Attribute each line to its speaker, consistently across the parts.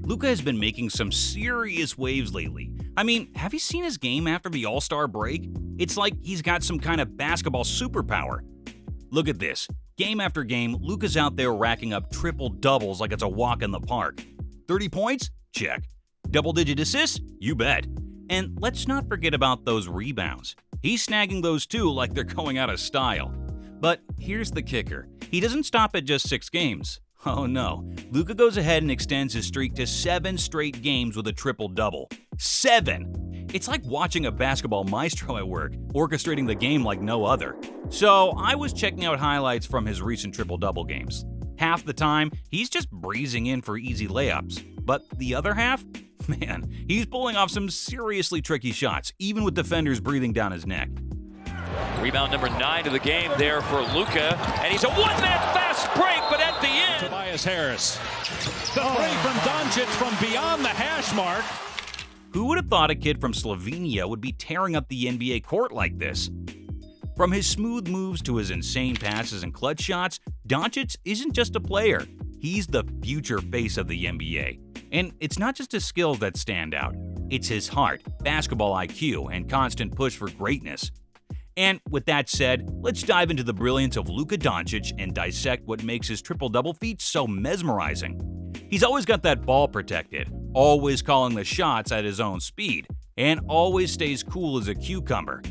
Speaker 1: Luka has been making some serious waves lately. I mean, have you seen his game after the All-Star break? It's like he's got some kind of basketball superpower. Look at this. Game after game, Luka's out there racking up triple-doubles like it's a walk in the park. 30 points? Check. Double-digit assists? You bet. And let's not forget about those rebounds. He's snagging those too like they're going out of style. But here's the kicker. He doesn't stop at just 6 games. Oh no. Luka goes ahead and extends his streak to 7 straight games with a triple-double. 7! It's like watching a basketball maestro at work, orchestrating the game like no other. So I was checking out highlights from his recent triple-double games. Half the time, he's just breezing in for easy layups. But the other half? Man, he's pulling off some seriously tricky shots, even with defenders breathing down his neck.
Speaker 2: Rebound number 9 of the game there for Luka, and he's a one-man fast break, but at the end,
Speaker 3: Tobias Harris. The three from Doncic from beyond the hash mark.
Speaker 1: Who would have thought a kid from Slovenia would be tearing up the NBA court like this? From his smooth moves to his insane passes and clutch shots, Doncic isn't just a player. He's the future face of the NBA. And it's not just his skills that stand out. It's his heart, basketball IQ, and constant push for greatness. And with that said, let's dive into the brilliance of Luka Doncic and dissect what makes his triple-double feats so mesmerizing. He's always got that ball protected, always calling the shots at his own speed, and always stays cool as a cucumber.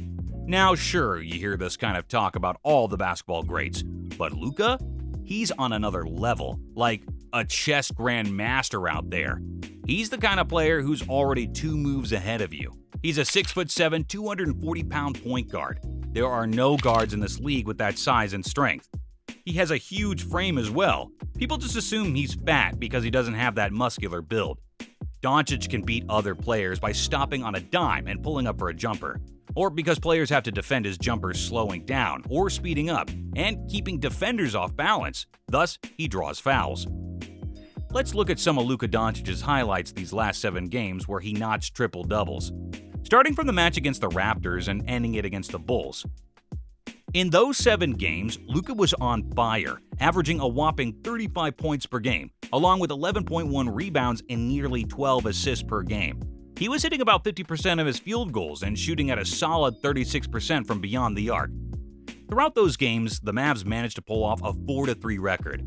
Speaker 1: Now sure, you hear this kind of talk about all the basketball greats, but Luka? He's on another level, like a chess grandmaster out there. He's the kind of player who's already 2 moves ahead of you. He's a 6'7", 240-pound point guard. There are no guards in this league with that size and strength. He has a huge frame as well. People just assume he's fat because he doesn't have that muscular build. Doncic can beat other players by stopping on a dime and pulling up for a jumper, or because players have to defend his jumpers slowing down or speeding up and keeping defenders off balance. Thus, he draws fouls. Let's look at some of Luka Doncic's highlights these last 7 games where he notched triple-doubles. Starting from the match against the Raptors and ending it against the Bulls. In those 7 games, Luka was on fire, averaging a whopping 35 points per game, along with 11.1 rebounds and nearly 12 assists per game. He was hitting about 50% of his field goals and shooting at a solid 36% from beyond the arc. Throughout those games, the Mavs managed to pull off a 4-3 record.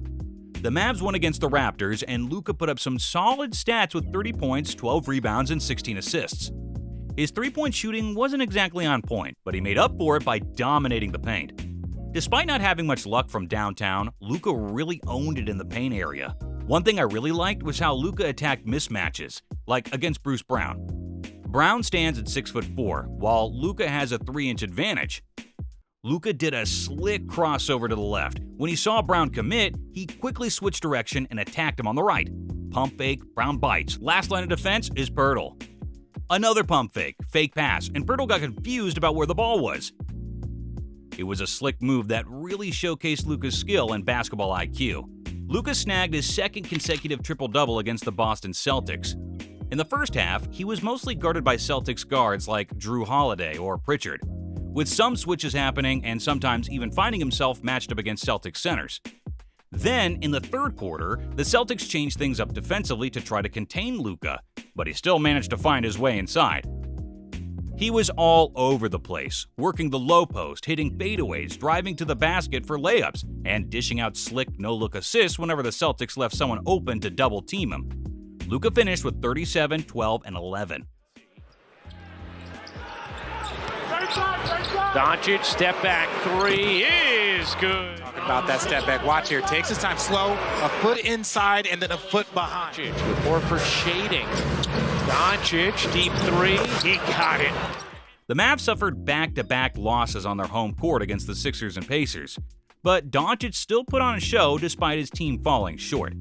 Speaker 1: The Mavs won against the Raptors, and Luka put up some solid stats with 30 points, 12 rebounds, and 16 assists. His three-point shooting wasn't exactly on point, but he made up for it by dominating the paint. Despite not having much luck from downtown, Luka really owned it in the paint area. One thing I really liked was how Luka attacked mismatches, like against Bruce Brown. Brown stands at 6'4", while Luka has a 3-inch advantage. Luka did a slick crossover to the left. When he saw Brown commit, he quickly switched direction and attacked him on the right. Pump fake, Brown bites. Last line of defense is Pirtle. Another pump fake pass, and Pirtle got confused about where the ball was. It was a slick move that really showcased Luka's skill and basketball IQ. Luka snagged his 2nd consecutive triple-double against the Boston Celtics. In the first half, he was mostly guarded by Celtics guards like Drew Holiday or Pritchard, with some switches happening and sometimes even finding himself matched up against Celtics centers. Then, in the 3rd quarter, the Celtics changed things up defensively to try to contain Luka, but he still managed to find his way inside. He was all over the place, working the low post, hitting fadeaways, driving to the basket for layups, and dishing out slick no-look assists whenever the Celtics left someone open to double-team him. Luka finished with 37, 12, and 11.
Speaker 2: Doncic, step back 3 is good.
Speaker 4: Talking about that step back. Watch here. Takes his time slow. A foot inside and then a foot behind.
Speaker 2: Doncic with Horford shading. Doncic, deep 3. He got it.
Speaker 1: The Mavs suffered back-to-back losses on their home court against the Sixers and Pacers, but Doncic still put on a show despite his team falling short.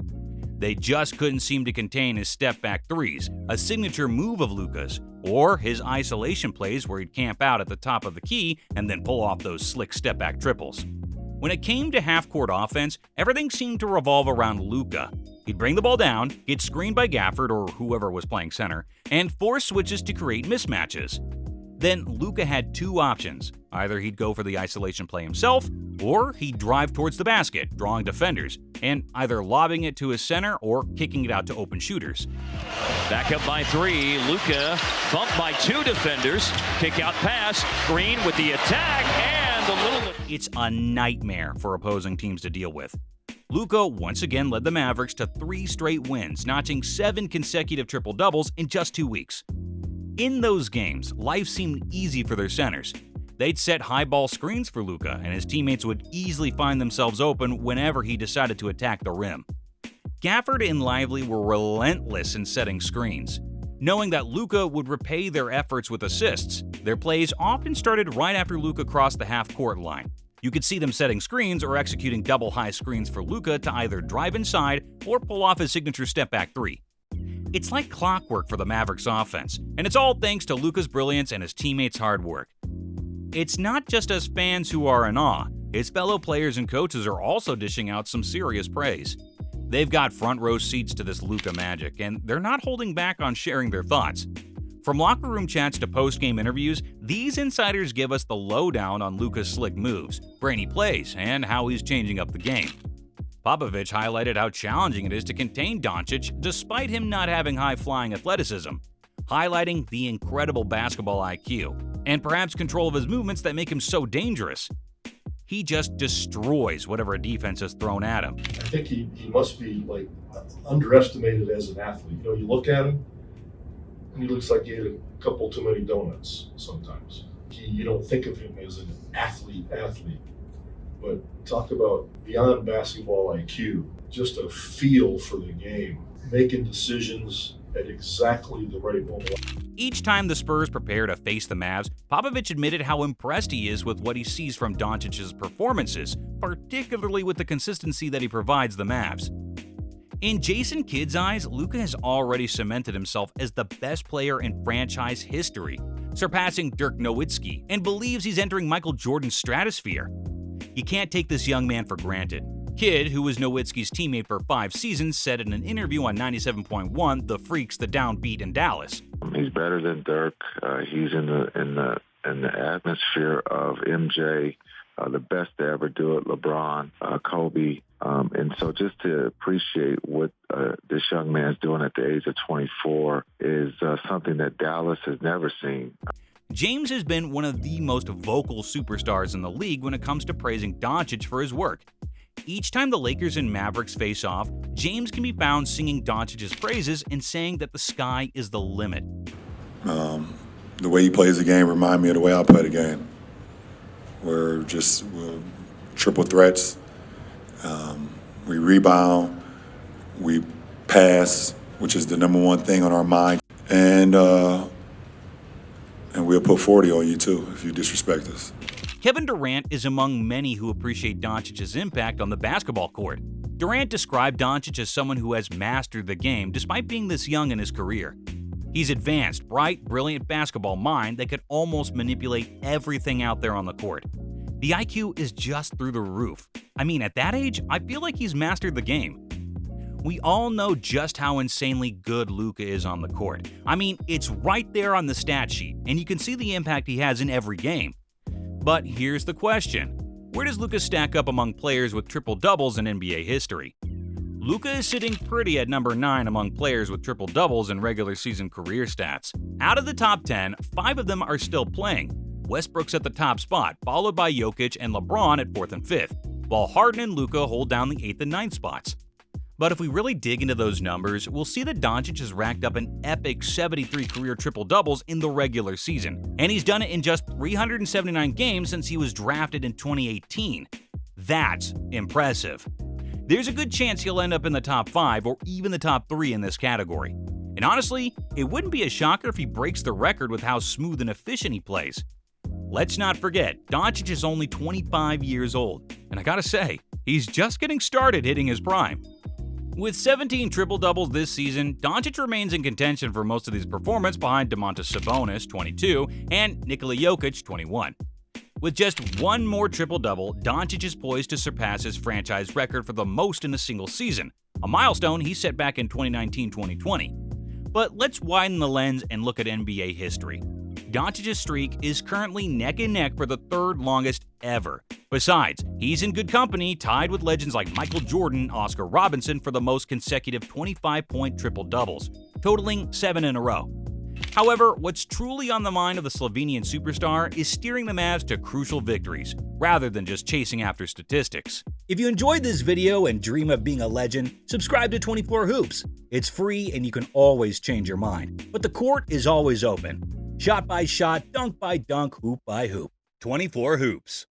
Speaker 1: They just couldn't seem to contain his step-back threes, a signature move of Luka's, or his isolation plays where he'd camp out at the top of the key and then pull off those slick step-back triples. When it came to half-court offense, everything seemed to revolve around Luka. He'd bring the ball down, get screened by Gafford or whoever was playing center, and force switches to create mismatches. then Luka had two options. Either he'd go for the isolation play himself, or he'd drive towards the basket, drawing defenders, and either lobbing it to his center or kicking it out to open shooters.
Speaker 2: Back up by 3. Luka bumped by 2 defenders. Kick out pass. Green with the attack and a little.
Speaker 1: It's a nightmare for opposing teams to deal with. Luka once again led the Mavericks to 3 straight wins, notching 7 consecutive triple-doubles in just 2 weeks. In those games, life seemed easy for their centers. They'd set high ball screens for Luka, and his teammates would easily find themselves open whenever he decided to attack the rim. Gafford and Lively were relentless in setting screens. Knowing that Luka would repay their efforts with assists, their plays often started right after Luka crossed the half-court line. You could see them setting screens or executing double high screens for Luka to either drive inside or pull off his signature step-back 3. It's like clockwork for the Mavericks offense, and it's all thanks to Luka's brilliance and his teammates' hard work. It's not just us fans who are in awe, his fellow players and coaches are also dishing out some serious praise. They've got front row seats to this Luka magic, and they're not holding back on sharing their thoughts. From locker room chats to post-game interviews, these insiders give us the lowdown on Luka's slick moves, brainy plays, and how he's changing up the game. Popovich highlighted how challenging it is to contain Doncic despite him not having high-flying athleticism, highlighting the incredible basketball IQ, and perhaps control of his movements that make him so dangerous. He just destroys whatever a defense has thrown at him.
Speaker 5: I think he must be underestimated as an athlete. You look at him, and he looks like he ate a couple too many donuts sometimes. You don't think of him as an athlete. But talk about beyond basketball IQ, just a feel for the game, making decisions at exactly the right moment.
Speaker 1: Each time the Spurs prepare to face the Mavs, Popovich admitted how impressed he is with what he sees from Doncic's performances, particularly with the consistency that he provides the Mavs. In Jason Kidd's eyes, Luka has already cemented himself as the best player in franchise history, surpassing Dirk Nowitzki, and believes he's entering Michael Jordan's stratosphere. You can't take this young man for granted. Kidd, who was Nowitzki's teammate for 5 seasons, said in an interview on 97.1 The Freaks, the Downbeat in Dallas.
Speaker 6: He's better than Dirk. He's in the atmosphere of MJ, the best to ever do it, LeBron, Kobe. And so just to appreciate what this young man's doing at the age of 24 is something that Dallas has never seen.
Speaker 1: James has been one of the most vocal superstars in the league when it comes to praising Doncic for his work. Each time the Lakers and Mavericks face off, James can be found singing Doncic's praises and saying that the sky is the limit.
Speaker 7: The way he plays the game reminds me of the way I play the game. We're triple threats. We rebound. We pass, which is the number one thing on our mind. And we'll put 40 on you, too, if you disrespect us.
Speaker 1: Kevin Durant is among many who appreciate Doncic's impact on the basketball court. Durant described Doncic as someone who has mastered the game despite being this young in his career. He's advanced, bright, brilliant basketball mind that could almost manipulate everything out there on the court. The IQ is just through the roof. I mean, at that age, I feel like he's mastered the game. We all know just how insanely good Luka is on the court. I mean, it's right there on the stat sheet, and you can see the impact he has in every game. But here's the question. Where does Luka stack up among players with triple-doubles in NBA history? Luka is sitting pretty at number 9 among players with triple-doubles in regular season career stats. Out of the top 10, 5 of them are still playing. Westbrook's at the top spot, followed by Jokic and LeBron at 4th and 5th, while Harden and Luka hold down the 8th and 9th spots. But if we really dig into those numbers, we'll see that Doncic has racked up an epic 73 career triple-doubles in the regular season, and he's done it in just 379 games since he was drafted in 2018. That's impressive. There's a good chance he'll end up in the top 5 or even the top 3 in this category. And honestly, it wouldn't be a shocker if he breaks the record with how smooth and efficient he plays. Let's not forget, Doncic is only 25 years old, and I gotta say, he's just getting started hitting his prime. With 17 triple-doubles this season, Doncic remains in contention for most of these performances behind Domantas Sabonis, 22, and Nikola Jokic, 21. With just one more triple-double, Doncic is poised to surpass his franchise record for the most in a single season, a milestone he set back in 2019-2020. But let's widen the lens and look at NBA history. Doncic's streak is currently neck and neck for the third longest ever. Besides, he's in good company, tied with legends like Michael Jordan and Oscar Robinson for the most consecutive 25-point triple-doubles, totaling 7 in a row. However, what's truly on the mind of the Slovenian superstar is steering the Mavs to crucial victories, rather than just chasing after statistics. If you enjoyed this video and dream of being a legend, subscribe to 24 Hoops. It's free and you can always change your mind, but the court is always open. Shot by shot, dunk by dunk, hoop by hoop. 24 Hoops.